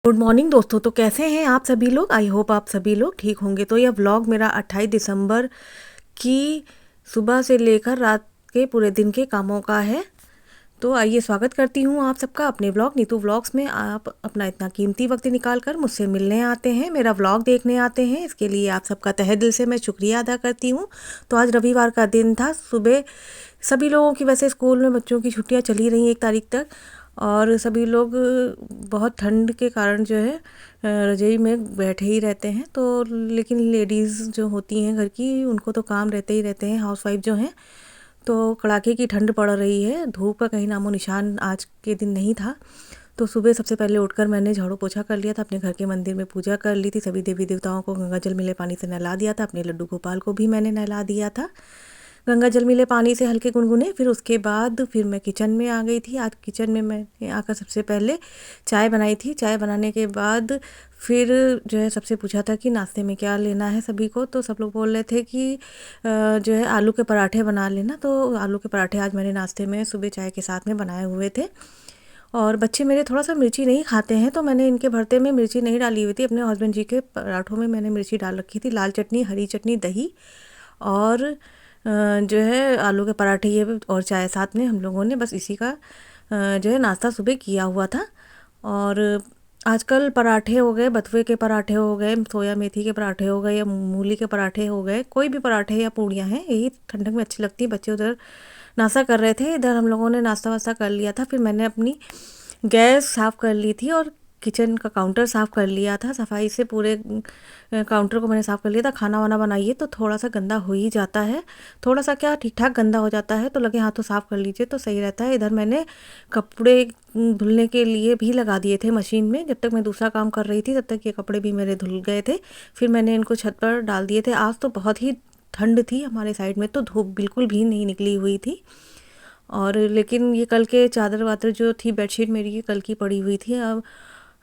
Good morning दोस्तों। तो कैसे हैं आप सभी लोग? आई होप आप सभी लोग ठीक होंगे। तो यह व्लॉग मेरा 28 दिसंबर की सुबह से लेकर रात के पूरे दिन के कामों का है। तो आइए स्वागत करती हूँ आप सबका अपने व्लॉग नीतू व्लॉग्स में। आप अपना इतना कीमती वक्त निकाल कर मुझसे मिलने आते हैं, मेरा व्लॉग देखने आते हैं, इसके लिए आप सबका तहे दिल से मैं शुक्रिया अदा करती हूँ। तो आज रविवार का दिन था। सुबह सभी लोगों की वैसे स्कूल में बच्चों की छुट्टियाँ चली रही 1 तारीख तक, और सभी लोग बहुत ठंड के कारण जो है रज़ाई में बैठे ही रहते हैं। तो लेकिन लेडीज़ जो होती हैं घर की, उनको तो काम रहते ही रहते हैं, हाउसवाइफ जो हैं। तो कड़ाके की ठंड पड़ रही है, धूप का कहीं नामो निशान आज के दिन नहीं था। तो सुबह सबसे पहले उठकर मैंने झाड़ू पोछा कर लिया था, अपने घर के मंदिर में पूजा कर ली थी, सभी देवी देवताओं को गंगा जल मिले पानी से नहला दिया था, अपने लड्डू गोपाल को भी मैंने नहला दिया था गंगा जल मिले पानी से हल्के गुनगुने। फिर उसके बाद फिर मैं किचन में आ गई थी। आज किचन में मैंने आकर सबसे पहले चाय बनाई थी। चाय बनाने के बाद फिर जो है सबसे पूछा था कि नाश्ते में क्या लेना है सभी को। तो सब लोग बोल रहे थे कि जो है आलू के पराठे बना लेना। तो आलू के पराठे आज मैंने नाश्ते में सुबह चाय के साथ में बनाए हुए थे। और बच्चे मेरे थोड़ा सा मिर्ची नहीं खाते हैं, तो मैंने इनके भरते में मिर्ची नहीं डाली हुई थी। अपने हस्बैंड जी के पराठों में मैंने मिर्ची डाल रखी थी। लाल चटनी, हरी चटनी, दही और जो है आलू के पराठे, ये और चाय साथ में हम लोगों ने बस इसी का जो है नाश्ता सुबह किया हुआ था। और आजकल पराठे हो गए, बथुए के पराठे हो गए, सोया मेथी के पराठे हो गए, या मूली के पराठे हो गए, कोई भी पराठे या पूड़ियाँ हैं, यही ठंडक में अच्छी लगती है। बच्चे उधर नाश्ता कर रहे थे, इधर हम लोगों ने नाश्ता वास्ता कर लिया था। फिर मैंने अपनी गैस साफ़ कर ली थी और किचन का काउंटर साफ़ कर लिया था। सफाई से पूरे काउंटर को मैंने साफ़ कर लिया था। खाना वाना बनाइए तो थोड़ा सा गंदा हो ही जाता है, थोड़ा सा क्या ठीक ठाक गंदा हो जाता है, तो लगे हाथों साफ़ कर लीजिए तो सही रहता है। इधर मैंने कपड़े धुलने के लिए भी लगा दिए थे मशीन में। जब तक मैं दूसरा काम कर रही थी तब तक ये कपड़े भी मेरे धुल गए थे। फिर मैंने इनको छत पर डाल दिए थे। आज तो बहुत ही ठंड थी हमारे साइड में, तो धूप बिल्कुल भी नहीं निकली हुई थी। और लेकिन ये कल के चादर वादर जो थी, बेडशीट मेरी ये कल की पड़ी हुई थी। अब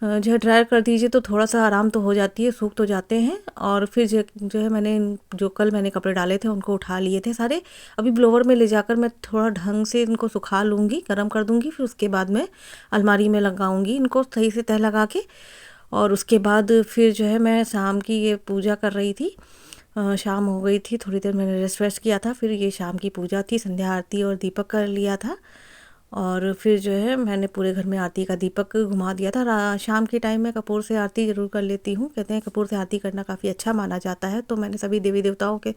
जो है ड्रायर कर दीजिए तो थोड़ा सा आराम तो हो जाती है, सूख तो जाते हैं। और फिर जो है मैंने जो कल मैंने कपड़े डाले थे उनको उठा लिए थे सारे। अभी ब्लोवर में ले जाकर मैं थोड़ा ढंग से इनको सुखा लूँगी, गर्म कर दूँगी। फिर उसके बाद मैं अलमारी में लगाऊँगी इनको सही से तह लगा के। और उसके बाद फिर जो है मैं शाम की ये पूजा कर रही थी। शाम हो गई थी, थोड़ी देर मैंने रेस्ट वेस्ट किया था। फिर ये शाम की पूजा थी, संध्या आरती और दीपक कर लिया था। और फिर जो है मैंने पूरे घर में आरती का दीपक घुमा दिया था। शाम के टाइम में कपूर से आरती ज़रूर कर लेती हूँ। कहते हैं कपूर से आरती करना काफ़ी अच्छा माना जाता है। तो मैंने सभी देवी देवताओं के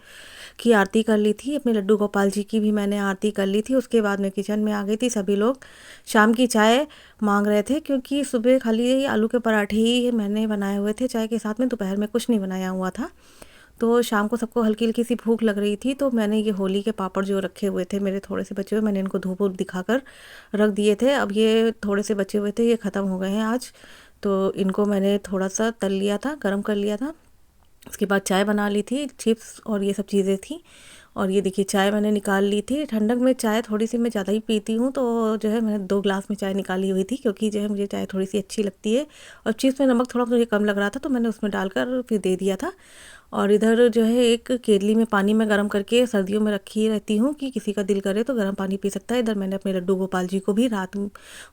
की आरती कर ली थी। अपने लड्डू गोपाल जी की भी मैंने आरती कर ली थी। उसके बाद मैं किचन में आ गई थी। सभी लोग शाम की चाय मांग रहे थे, क्योंकि सुबह खाली आलू के पराठे ही मैंने बनाए हुए थे चाय के साथ में, दोपहर में कुछ नहीं बनाया हुआ था। तो शाम को सबको हल्की हल्की सी भूख लग रही थी। तो मैंने ये होली के पापड़ जो रखे हुए थे मेरे थोड़े से बचे हुए, मैंने इनको धूप वूप दिखाकर रख दिए थे। अब ये थोड़े से बचे हुए थे, ये ख़त्म हो गए हैं आज। तो इनको मैंने थोड़ा सा तल लिया था, गरम कर लिया था। उसके बाद चाय बना ली थी, चिप्स और ये सब चीज़ें थी। और ये देखिए चाय मैंने निकाल ली थी। ठंडक में चाय थोड़ी सी मैं ज़्यादा ही पीती हूँ, तो जो है मैंने 2 ग्लास में चाय निकाली हुई थी, क्योंकि जो है मुझे चाय थोड़ी सी अच्छी लगती है। और चिप्स में नमक थोड़ा मुझे कम लग रहा था, तो मैंने उसमें डालकर फिर दे दिया था। और इधर जो है एक केतली में पानी में गर्म करके सर्दियों में रखी रहती हूँ कि किसी का दिल करे तो गर्म पानी पी सकता है। इधर मैंने अपने लड्डू गोपाल जी को भी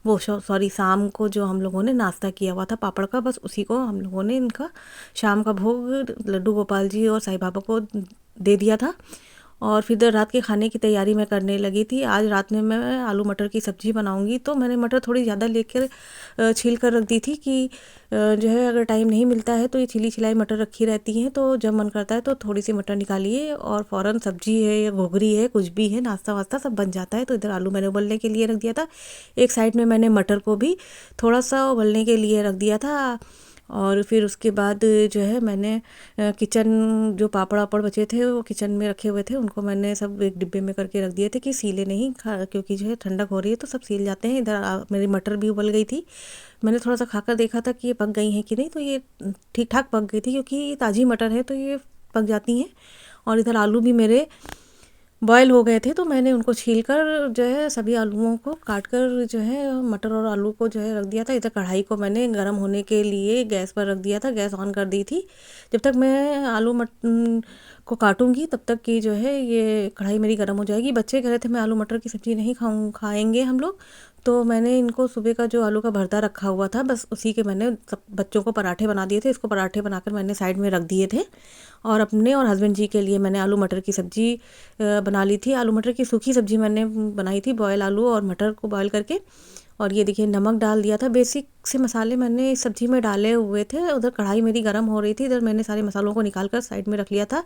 वो सॉरी शाम को जो हम लोगों ने नाश्ता किया हुआ था पापड़ का, बस उसी को हम लोगों ने इनका शाम का भोग लड्डू गोपाल जी और साईं बाबा को दे दिया था। और फिर इधर रात के खाने की तैयारी मैं करने लगी थी। आज रात में मैं आलू मटर की सब्ज़ी बनाऊंगी। तो मैंने मटर थोड़ी ज़्यादा लेकर छील कर रख दी थी कि जो है अगर टाइम नहीं मिलता है तो ये छिली छिलाई मटर रखी रहती हैं, तो जब मन करता है तो थोड़ी सी मटर निकालिए और फ़ौरन सब्जी है या घुघरी है, कुछ भी है, नाश्ता वास्ता सब बन जाता है। तो इधर आलू मैंने उबलने के लिए रख दिया था। एक साइड में मैंने मटर को भी थोड़ा सा उबलने के लिए रख दिया था। और फिर उसके बाद जो है मैंने किचन जो पापड़ वापड़ बचे थे वो किचन में रखे हुए थे, उनको मैंने सब एक डिब्बे में करके रख दिए थे कि सीले नहीं क्योंकि जो है ठंडक हो रही है तो सब सील जाते हैं। इधर मेरी मटर भी उबल गई थी। मैंने थोड़ा सा खाकर देखा था कि ये पक गई हैं कि नहीं, तो ये ठीक ठाक पक गई थी, क्योंकि ये ताज़ी मटर है तो ये पक जाती हैं। और इधर आलू भी मेरे बॉयल हो गए थे, तो मैंने उनको छील कर जो है सभी आलूओं को काट कर जो है मटर और आलू को जो है रख दिया था। इधर कढ़ाई को मैंने गर्म होने के लिए गैस पर रख दिया था, गैस ऑन कर दी थी। जब तक मैं आलू को काटूंगी तब तक की जो है ये कढ़ाई मेरी गर्म हो जाएगी। बच्चे कह रहे थे मैं आलू मटर की सब्ज़ी नहीं खाएंगे हम लोग, तो मैंने इनको सुबह का जो आलू का भरता रखा हुआ था, बस उसी के मैंने सब बच्चों को पराठे बना दिए थे। इसको पराठे बनाकर मैंने साइड में रख दिए थे और अपने और हस्बैंड जी के लिए मैंने आलू मटर की सब्ज़ी बना ली थी। आलू मटर की सूखी सब्ज़ी मैंने बनाई थी, बॉयल आलू और मटर को बॉयल करके। और ये देखिए नमक डाल दिया था। बेसिक से मसाले मैंने इस सब्ज़ी में डाले हुए थे। उधर कढ़ाई मेरी गर्म हो रही थी, इधर मैंने सारे मसालों को निकाल कर साइड में रख लिया था।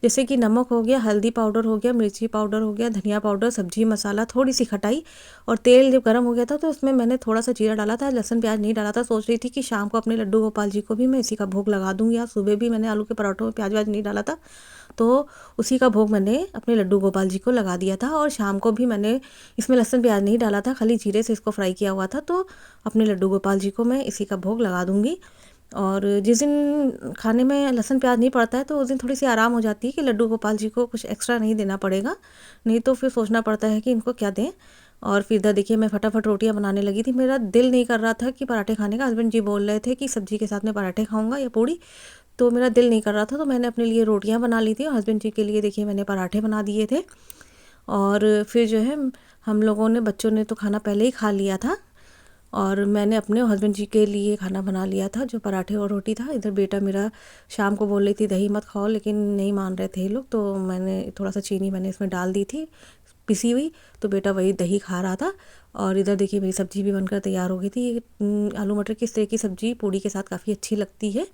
जैसे कि नमक हो गया, हल्दी पाउडर हो गया, मिर्ची पाउडर हो गया, धनिया पाउडर, सब्जी मसाला, थोड़ी सी खटाई। और तेल जब गर्म हो गया था तो उसमें मैंने थोड़ा सा जीरा डाला था, लहसुन प्याज नहीं डाला था। सोच रही थी कि शाम को अपने लड्डू गोपाल जी को भी मैं इसी का भोग लगा दूँगी। या सुबह भी मैंने आलू के पराठों में प्याज व्याज नहीं डाला था, तो उसी का भोग मैंने अपने लड्डू गोपाल जी को लगा दिया था। और शाम को भी मैंने इसमें लहसुन प्याज नहीं डाला था, खाली जीरे से इसको फ्राई किया हुआ था। तो अपने लड्डू गोपाल जी को मैं इसी का भोग लगा दूँगी। और जिस दिन खाने में लहसुन प्याज नहीं पड़ता है तो उस दिन थोड़ी सी आराम हो जाती है कि लड्डू गोपाल जी को कुछ एक्स्ट्रा नहीं देना पड़ेगा, नहीं तो फिर सोचना पड़ता है कि इनको क्या दें। और फिर इधर देखिए मैं फटाफट रोटियां बनाने लगी थी। मेरा दिल नहीं कर रहा था कि पराठे खाने का। हस्बैंड जी बोल रहे थे कि सब्जी के साथ में पराठे खाऊंगा या पूड़ी, तो मेरा दिल नहीं कर रहा था। तो मैंने अपने लिए रोटियां बना ली थी और हस्बैंड जी के लिए देखिए मैंने पराठे बना दिए थे। और फिर जो है हम लोगों ने, बच्चों ने तो खाना पहले ही खा लिया था और मैंने अपने हस्बैंड जी के लिए खाना बना लिया था, जो पराठे और रोटी था। इधर बेटा मेरा शाम को बोल रही थी दही मत खाओ, लेकिन नहीं मान रहे थे ये लोग, तो मैंने थोड़ा सा चीनी मैंने इसमें डाल दी थी पिसी हुई, तो बेटा वही दही खा रहा था। और इधर देखिए मेरी सब्ज़ी भी बनकर तैयार हो गई थी। आलू मटर की इस तरह की सब्ज़ी पूड़ी के साथ काफ़ी अच्छी लगती है,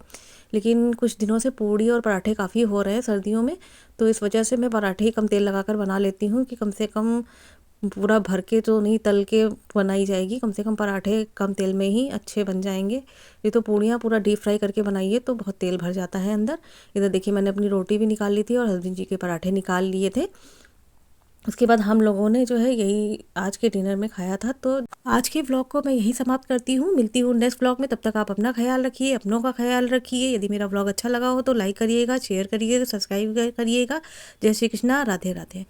लेकिन कुछ दिनों से पूड़ी और पराठे काफ़ी हो रहे हैं सर्दियों में, तो इस वजह से मैं पराठे ही कम तेल लगाकर बना लेती हूँ कि कम से कम पूरा भर के तो नहीं तल के बनाई जाएगी, कम से कम पराठे कम तेल में ही अच्छे बन जाएंगे। ये तो पूड़ियाँ पूरा डीप फ्राई करके बनाइए तो बहुत तेल भर जाता है अंदर। इधर देखिए मैंने अपनी रोटी भी निकाल ली थी और हस्बैंड जी के पराठे निकाल लिए थे। उसके बाद हम लोगों ने जो है यही आज के डिनर में खाया था। तो आज के व्लॉग को मैं यही समाप्त करती हूँ, मिलती हूँ नेक्स्ट व्लॉग में। तब तक आप अपना ख्याल रखिए, अपनों का ख्याल रखिए। यदि मेरा व्लॉग अच्छा लगा हो तो लाइक करिएगा, शेयर करिएगा, सब्सक्राइब करिएगा। जय श्री कृष्णा, राधे राधे।